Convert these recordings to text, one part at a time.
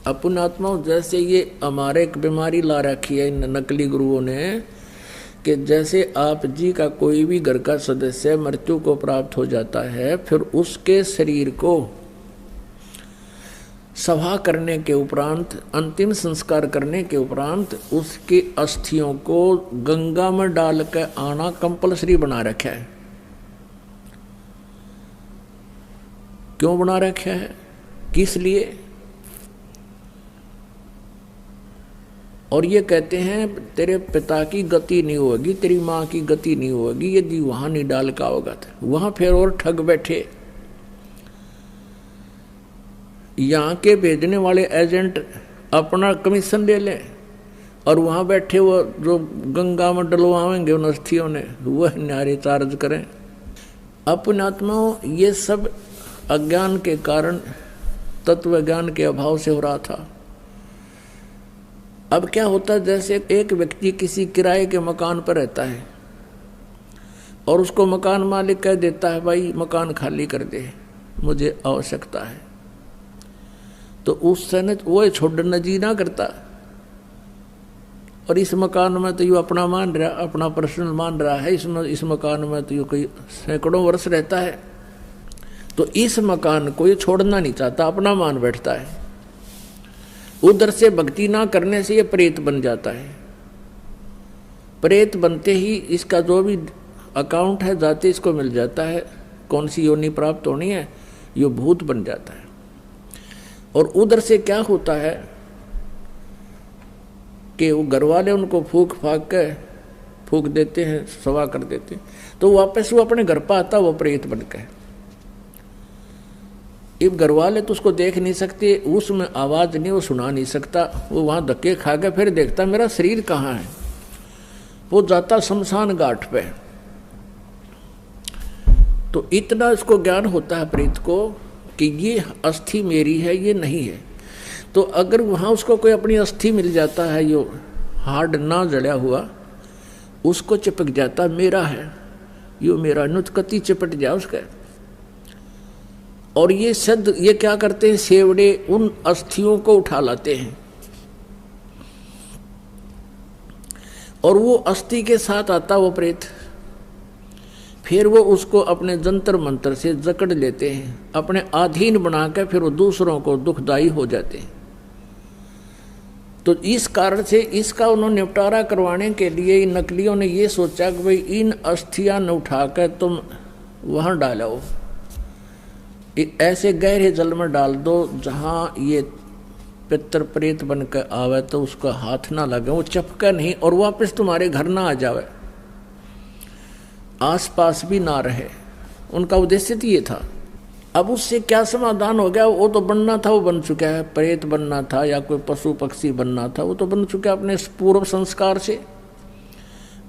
अपन आत्माओं जैसे ये हमारे एक बीमारी ला रखी है इन नकली गुरुओं ने कि जैसे आप जी का कोई भी घर का सदस्य मृत्यु को प्राप्त हो जाता है, फिर उसके शरीर को सभा करने के उपरांत, अंतिम संस्कार करने के उपरांत उसकी अस्थियों को गंगा में डाल कर आना कंपलसरी बना रखा है। क्यों बना रखा है, किस लिए? और ये कहते हैं तेरे पिता की गति नहीं होगी, तेरी माँ की गति नहीं होगी यदि वहां नहीं डाल का होगा। वहां फिर और ठग बैठे। यहाँ के भेजने वाले एजेंट अपना कमीशन ले लें और वहां बैठे वो जो गंगा में डलवाएंगे उन अस्थियों ने, वह न्यारे चार्ज करें। अपने आत्माओं ये सब अज्ञान के कारण, तत्व ज्ञान के अभाव से हो रहा था। अब क्या होता है, जैसे एक व्यक्ति किसी किराए के मकान पर रहता है और उसको मकान मालिक कह देता है भाई मकान खाली कर दे, मुझे आवश्यकता है, तो उस समय वो छोड़ना जी ना करता। और इस मकान में तो यू अपना मान रहा, अपना पर्सनल मान रहा है, इसमें इस मकान में तो यू कई सैकड़ों वर्ष रहता है, तो इस मकान को ये छोड़ना नहीं चाहता, अपना मान बैठता है। उधर से भक्ति ना करने से ये प्रेत बन जाता है। प्रेत बनते ही इसका जो भी अकाउंट है जाते इसको मिल जाता है, कौन सी योनि प्राप्त होनी है, ये भूत बन जाता है। और उधर से क्या होता है कि वो घर वाले उनको फूक देते हैं, सवा कर देते हैं, तो वापस वो अपने घर पर आता, वो प्रेत बन के। अब घर वाले तो उसको देख नहीं सकते, उसमें आवाज नहीं, वो सुना नहीं सकता, वो वहां धक्के खा के फिर देखता मेरा शरीर कहाँ है, वो जाता शमशान घाट पे। तो इतना इसको ज्ञान होता है प्रेत को कि ये अस्थि मेरी है, ये नहीं है। तो अगर वहां उसको कोई अपनी अस्थि मिल जाता है, यो हार्ड ना जड़ा हुआ, उसको चिपक जाता मेरा है, यो मेरा, नुतकती चिपट जाए उसका। और ये सद ये क्या करते हैं, सेवड़े उन अस्थियों को उठा लाते हैं और वो अस्थि के साथ आता वो प्रेत, फिर वो उसको अपने जंतर मंत्र से जकड़ लेते हैं, अपने अधीन बनाकर फिर वो दूसरों को दुखदाई हो जाते हैं। तो इस कारण से इसका उन्होंने निपटारा करवाने के लिए इन नकलियों ने ये सोचा कि भाई इन अस्थियां न उठाकर तुम वहां डालो, ऐसे गहरे जल में डाल दो जहां ये पितर प्रेत बनकर आवे तो उसका हाथ ना लगे, वो चपका नहीं और वापस तुम्हारे घर ना आ जावे, आसपास भी ना रहे। उनका उद्देश्य तो ये था। अब उससे क्या समाधान हो गया, वो तो बनना था वो बन चुका है, प्रेत बनना था या कोई पशु पक्षी बनना था वो तो बन चुका है अपने पूर्व संस्कार से।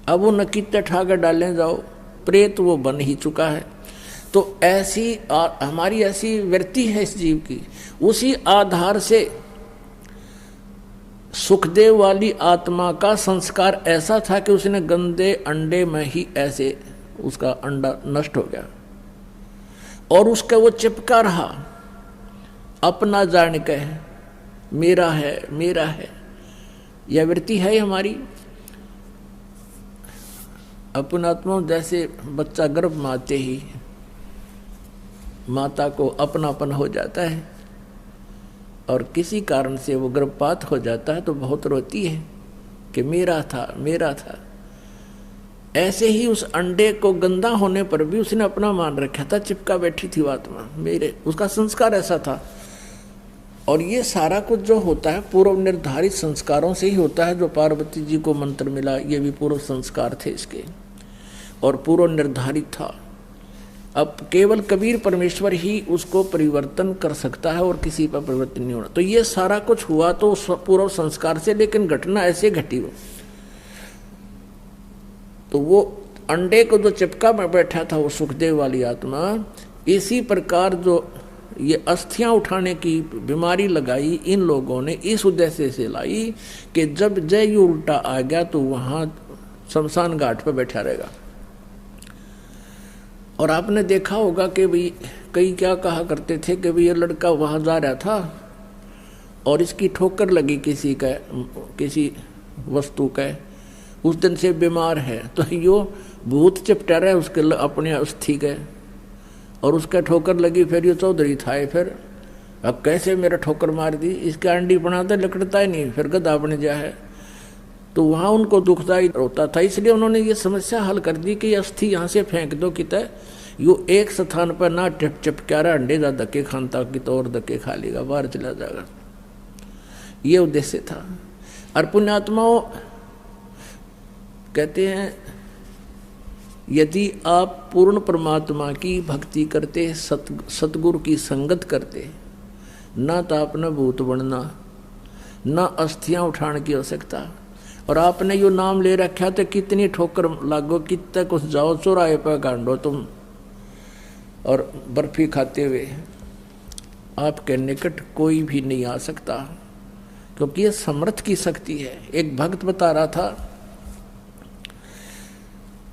अब वो नकीते ठाकर डालने जाओ, प्रेत वो बन ही चुका है। तो ऐसी हमारी ऐसी वृत्ति है इस जीव की, उसी आधार से सुखदेव वाली आत्मा का संस्कार ऐसा था कि उसने गंदे अंडे में ही ऐसे उसका अंडा नष्ट हो गया और उसका वो चिपका रहा, अपना जान के मेरा है मेरा है। यह वृत्ति है हमारी। अपन आत्मा जैसे बच्चा गर्भ में आते ही माता को अपनापन हो जाता है और किसी कारण से वो गर्भपात हो जाता है तो बहुत रोती है कि मेरा था मेरा था। ऐसे ही उस अंडे को गंदा होने पर भी उसने अपना मान रखा था, चिपका बैठी थी आत्मा मेरे, उसका संस्कार ऐसा था। और ये सारा कुछ जो होता है पूर्व निर्धारित संस्कारों से ही होता है। जो पार्वती जी को मंत्र मिला ये भी पूर्व संस्कार थे इसके और पूर्व निर्धारित था। अब केवल कबीर परमेश्वर ही उसको परिवर्तन कर सकता है और किसी पर परिवर्तन नहीं होना। तो ये सारा कुछ हुआ तो पूर्व संस्कार से, लेकिन घटना ऐसे घटी हो तो वो अंडे को जो चिपका में बैठा था वो सुखदेव वाली आत्मा, इसी प्रकार जो ये अस्थियां उठाने की बीमारी लगाई इन लोगों ने इस उद्देश्य से लाई कि जब जय उल्टा आ गया तो वहां शमशान घाट पर बैठा रहेगा। और आपने देखा होगा कि भाई कई क्या कहा करते थे कि भाई ये लड़का वहां जा रहा था और इसकी ठोकर लगी किसी वस्तु का, उस दिन से बीमार है, तो यो भूत चिपटा रहा है उसके अपने अस्थि के, और उसका ठोकर लगी, फिर ये चौधरी था, फिर अब कैसे मेरा ठोकर मार दी, इसका अंडी बनाता लकड़ता ही नहीं, फिर गधा बन जाए। तो वहाँ उनको दुखदायी होता था, इसलिए उन्होंने ये समस्या हल कर दी कि अस्थि यहाँ से फेंक दो कितने, यो एक स्थान पर ना चिपका रहा, अंडे जा धक्के खानता कि तो और धक्के खा लेगा, बाहर चला जाएगा। ये उद्देश्य था। और पुण्यात्माओं कहते हैं यदि आप पूर्ण परमात्मा की भक्ति करते, सतगुरु की संगत करते, ना तो आपने भूत बनना, ना अस्थियां उठाने की आवश्यकता। और आपने यो नाम ले रखा तो कितनी ठोकर लागो, कितने कुछ जाओ चौराहे पर गांडो तुम, और बर्फी खाते हुए आपके निकट कोई भी नहीं आ सकता, क्योंकि ये समर्थ की शक्ति है। एक भक्त बता रहा था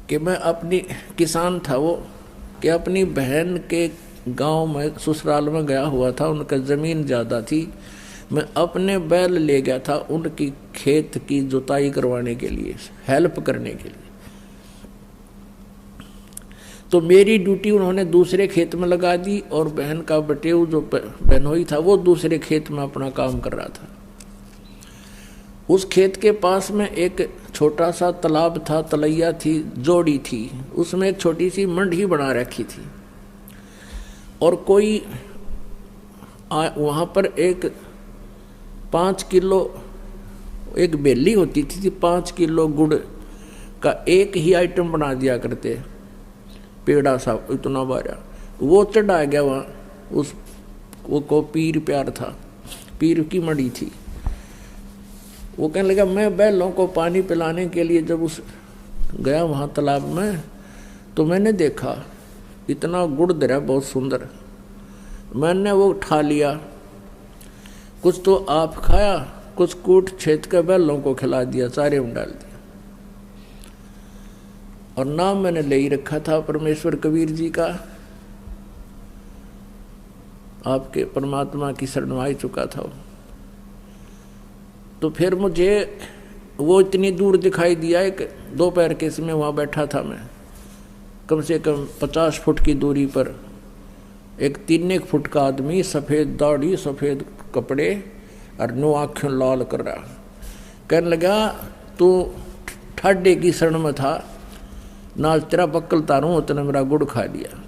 कि मैं अपनी किसान था वो, कि अपनी बहन के गांव में ससुराल में गया हुआ था, उनका ज़मीन ज़्यादा थी, मैं अपने बैल ले गया था उनकी खेत की जुताई करवाने के लिए, हेल्प करने के लिए। तो मेरी ड्यूटी उन्होंने दूसरे खेत में लगा दी, और बहन का बटेऊ जो बहनोई था वो दूसरे खेत में अपना काम कर रहा था। उस खेत के पास में एक छोटा सा तालाब था, तलैया थी, जोड़ी थी, उसमें एक छोटी सी मंडी बना रखी थी, और कोई वहाँ पर एक 5 किलो एक बेली होती थी, 5 किलो गुड़ का एक ही आइटम बना दिया करते, पेड़ा सा इतना बारा, वो चढ़ा गया वहाँ, उस वो को पीर प्यार था, पीर की मड़ी थी। वो कहने लगा मैं बैलों को पानी पिलाने के लिए जब उस गया वहाँ तालाब में, तो मैंने देखा इतना गुड़ दरा बहुत सुंदर, मैंने वो उठा लिया, कुछ तो आप खाया, कुछ कूट छेद के बैलों को खिला दिया, चारे में डाल दिया। और नाम मैंने ले ही रखा था परमेश्वर कबीर जी का, आपके परमात्मा की शरण में आ चुका था। तो फिर मुझे वो इतनी दूर दिखाई दिया, एक दोपहर के समय वहाँ बैठा था मैं, कम से कम 50 फुट की दूरी पर एक 3 फुट का आदमी, सफ़ेद दाढ़ी, सफ़ेद कपड़े और 9 आँखें लाल कर रहा, कहने लगा तू ठाडे की शरण में था, ना तेरा बक्कल तारूं, उतने मेरा गुड़ खा लिया।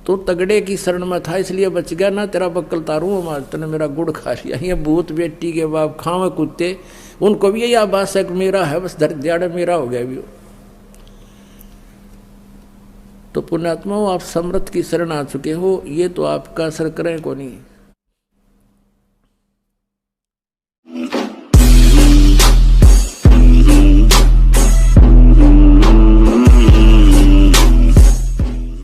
तो तगड़े की शरण में था इसलिए बच गया, ना तेरा बक्कल तारूं, तने मेरा गुड़ खा लिया। ये भूत बेटी के बाप खावे कुत्ते, उनको भी यही आभास है कि मेरा है, बस दर्द दिहाड़े मेरा हो गया भी। तो पुण्यात्माओं, आप समर्थ की शरण आ चुके हो, ये तो आपका असर करें को नहीं।